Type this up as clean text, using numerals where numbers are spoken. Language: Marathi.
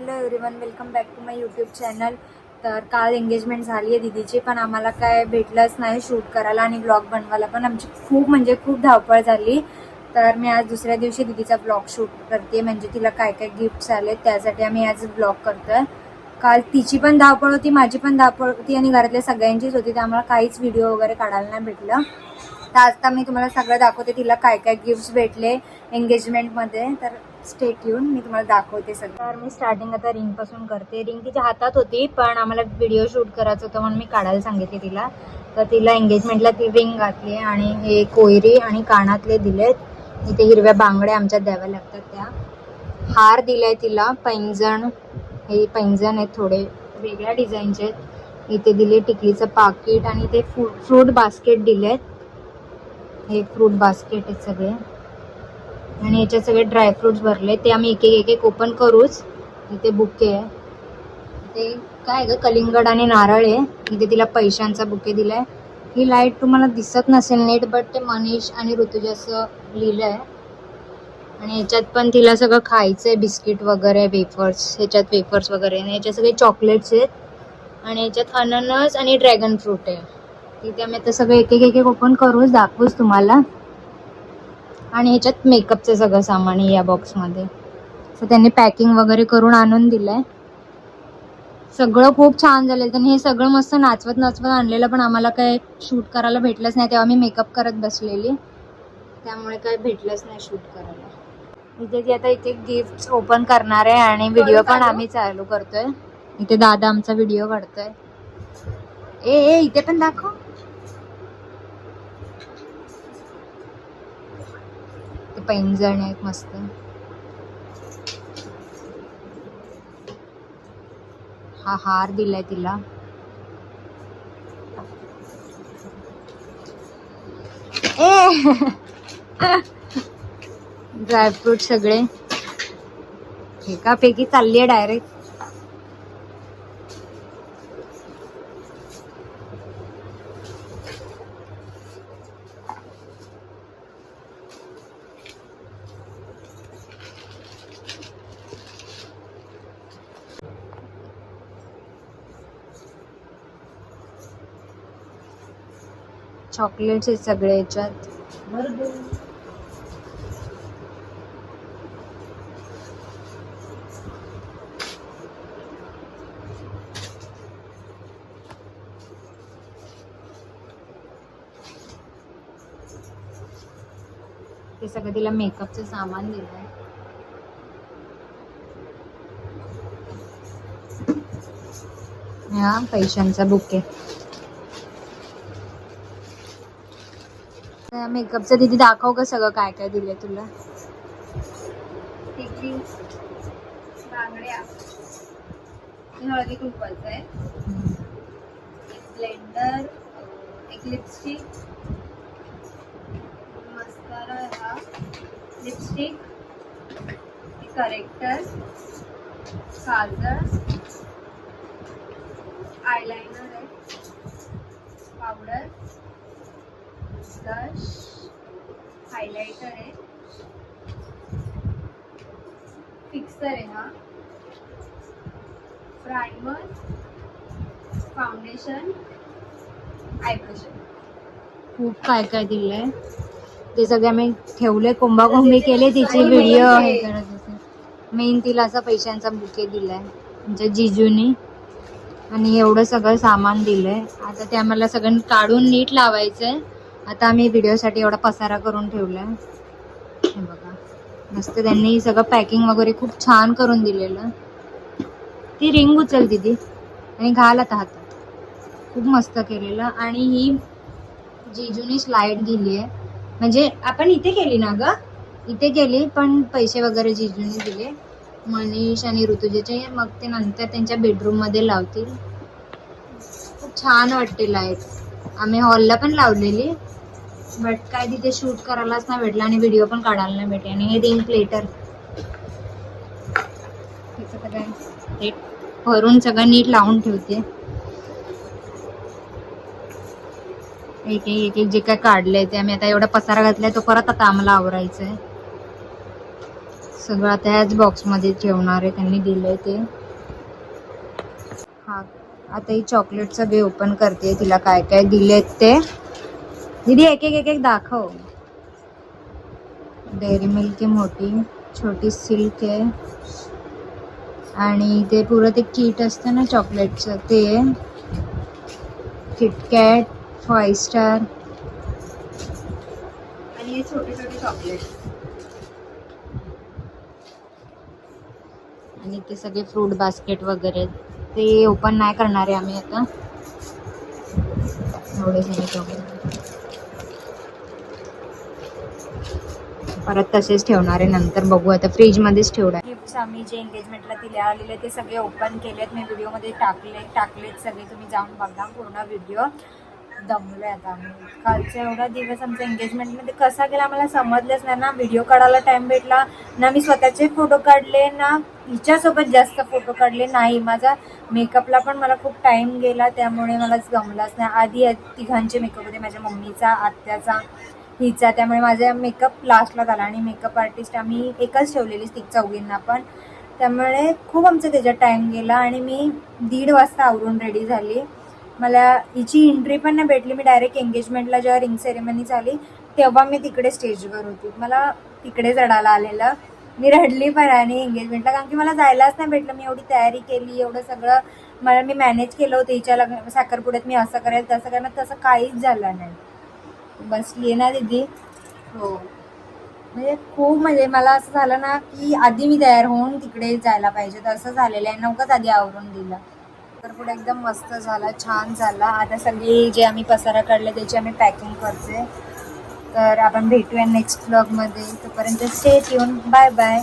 Hello everyone, welcome back to my YouTube channel. तर काल एंगेजमेंट झाली आहे दीदीची, पण आम्हाला काय भेटलंच नाही शूट करायला आणि ब्लॉग बनवायला. पण आमची खूप धावपळ झाली. तर मी आज दुसऱ्या दिवशी दीदीचा ब्लॉग शूट करते, म्हणजे तिला काय काय गिफ्ट्स आले त्यासाठी आम्ही आज ब्लॉग करतोय. काल तिची पण धावपळ होती, माझी पण धावपळ होती आणि घरातल्या सगळ्यांचीच होती, त्यामुळे काहीच व्हिडिओ वगैरे काढायला नाही भेटलं. तर आता मी तुम्हाला सगळं दाखवते, तिला काय काय गिफ्ट्स भेटले एंगेजमेंटमध्ये. तर स्टेट येऊन मी तुम्हाला दाखवते सगळं. तर मी स्टार्टिंग आता रिंगपासून करते. रिंग तिच्या हातात होती, पण आम्हाला व्हिडिओ शूट करायचं होतं म्हणून मी काढायला सांगितले तिला. तर तिला एंगेजमेंटला ती रिंग घातली आणि हे कोयरी आणि कानातले दिलेत. इथे हिरव्या बांगड्या आमच्यात द्याव्या लागतात त्या. हार दिलाय तिला, पैंजण, हे पैंजण आहेत थोडे वेगळ्या डिझाईनचे. इथे दिले टिकलीचं पाकिट आणि ते फ्रूट बास्केट दिलेत. हे फ्रूट बास्केट आहेत सगळे आणि याच्यात सगळे ड्रायफ्रुट्स भरले. ते आम्ही एक एक ओपन करूच. इथे बुके आहे, ते काय ग, कलिंगड आणि नारळ आहे. इथे तिला पैशांचा बुके दिलाय. ही लाईट तुम्हाला दिसत नसेल नीट, बट ते मनीष आणि ऋतुजा असं लिहिलंय. आणि याच्यात पण तिला सगळं खायचंय, बिस्किट वगैरे, वेफर्स, ह्याच्यात वेफर्स वगैरे. आणि याच्यात सगळे चॉकलेट्स आहेत आणि याच्यात अननस आणि ड्रॅगन फ्रूट आहे. तिथे आम्ही आता सगळं एक एक ओपन करूच, दाखवूच तुम्हाला. आणि ह्याच्यात मेकअपचं सगळं सामान आहे या बॉक्समध्ये. सो त्यांनी पॅकिंग वगैरे करून आणून दिलंय. सगळं खूप छान झालं. त्यांनी हे सगळं मस्त नाचवत आणलेलं, पण आम्हाला काय शूट करायला भेटलंच नाही. तेव्हा मी मेकअप करत बसलेली, त्यामुळे काय भेटलंच नाही शूट करायला. इथे ती आता एक गिफ्ट ओपन करणार आहे आणि व्हिडिओ पण आम्ही चालू करतोय. इथे दादा आमचा व्हिडिओ काढतोय. ए इथे पण दाखव. ते पैंजण आहेत मस्त. हा हार दिलाय तिला. ड्रायफ्रूट सगळे एकापैकी चालली आहे डायरेक्ट. चॉकलेट्स आहेत सगळे याच्यात. ते सगळं तिला मेकअपचं सामान दिलंय. हा पैशांचा बुके. मेकअपचं तिथे दाखव का सगळं काय काय दिलंय तुला. टिकली, बांगड्या, हळदी कुंकवाचं आहे, एक ब्लेंडर, एक लिपस्टिक, मस्कारा हा, लिपस्टिक, एक करेक्टर, काजळ, आयलाइनर आहे, पावडर, ब्लश, हायलाइटर आहे, फिक्सर आहे हा, प्राइमर, फाउंडेशन, आयब्रोश. खूप काय काय दिलंय. ते सगळे आम्ही ठेवले, कोंबाकोंबी केले तिची व्हिडिओ हे करत होते. मेन तिला असा पैशांचा बुके दिलाय म्हणजे जिजूनी. आणि एवढं सगळं सामान दिलंय. आता ते आम्हाला सगळं काढून नीट लावायचंय. आता आम्ही व्हिडिओसाठी एवढा पसारा करून ठेवलाय. हे बघा, मस्त त्यांनी सगळं पॅकिंग वगैरे खूप छान करून दिलेलं. ती रिंग उचल दीदी आणि घाल आता हातात. खूप मस्त केलेलं. आणि ही जिजूनी स्लाइड दिली आहे, म्हणजे आपण इथे केली ना ग, इथे केली, पण पैसे वगैरे जिजूनी दिले मनीष आणि ऋतुजेचे. मग ते नंतर त्यांच्या बेडरूम मध्ये लावतील. खूप छान वाटते लाईट. आम्ही हॉलला पण लावलेली, बट काय तिथे शूट करायलाच नाही भेटलं आणि व्हिडिओ पण काढायला नाही भेटले. आणि हे रिंग प्लेटर हे भरून सगळं नीट लावून ठेवते. एक एक जे काय काढलंय ते आम्ही आता एवढा पसारा घातलाय तो परत आता आम्हाला आवरायचंय. सगळं आता ह्याच बॉक्समध्ये ठेवणार आहे, त्यांनी दिलंय ते. हा आता ही चॉकलेटचं बे ओपन करते, तिला काय काय दिलेत ते. दीदी एक एक एक दाखव. डेअरी मिल्क आहे मोठी, छोटी सिल्क आहे आणि ते पुरं ते किट असतं ना चॉकलेटचं ते, किटकॅट, 5 स्टार आणि हे छोटे छोटे चॉकलेट. आणि ते सगळे फ्रूट बास्केट वगैरे. ते ओपन नाही करणार आहे आम्ही आता, एवढे सगळे चॉकलेट परत तसेच ठेवणार आहे, नंतर बघू. आता फ्रीजमध्येच ठेवणार. गिफ्ट्स आम्ही जे एंगेजमेंटला दिले आलेले ते सगळे ओपन केलेत, मी व्हिडिओमध्ये टाकलेत सगळे, तुम्ही जाऊन बघा पूर्ण व्हिडिओ. दमलोय आता आम्ही. कालचा एवढा दिवस आमच्या एंगेजमेंटमध्ये कसा गेला मला समजलंच नाही ना. व्हिडिओ काढायला टाइम भेटला ना, मी स्वतःचे फोटो काढले ना, हिच्यासोबत जास्त फोटो काढले नाही. माझा मेकअपला पण मला खूप टाइम गेला, त्यामुळे मला जमलाच नाही. आधी तिघांचे मेकअप होते, माझ्या मम्मीचा, आत्याचा, हिचा, त्यामुळे माझा मेकअप लास्टला झाला. आणि मेकअप आर्टिस्ट आम्ही एकच ठेवलेली चौघींना पण, त्यामुळे खूप आमचा त्याच्यात टाइम गेला. आणि मी 1:30 वाजता आवरून रेडी झाली. मला हिची एंट्री पण नाही भेटली. मी डायरेक्ट एंगेजमेंटला जेव्हा रिंग सेरेमनी झाली तेव्हा मी तिकडे स्टेजवर होती, मला तिकडे चढायला आलेलं. मी रडली पण आणि एंगेजमेंटला, कारण की मला जायलाच नाही भेटलं. मी एवढी तयारी केली, एवढं सगळं मी मॅनेज केलं होतं. हिच्या लग्न साखरपुड्यात मी असं करेल तसं करेल, तसं काहीच झालं नाही. बसली ना दीदी. हो, म्हणजे खूप, म्हणजे मला असं झालं ना की आधी मी तयार होऊन तिकडे जायला पाहिजे, तर असं झालेलं आहे. नव्हतंच आधी आवरून दिलं. तर पुढे एकदम मस्त झाला, छान झाला. आता सगळी जे आम्ही पसारा काढले त्याची आम्ही पॅकिंग करते. तर आपण भेटूया नेक्स्ट ब्लॉगमध्ये. तोपर्यंत स्टे ट्यून. Bye bye.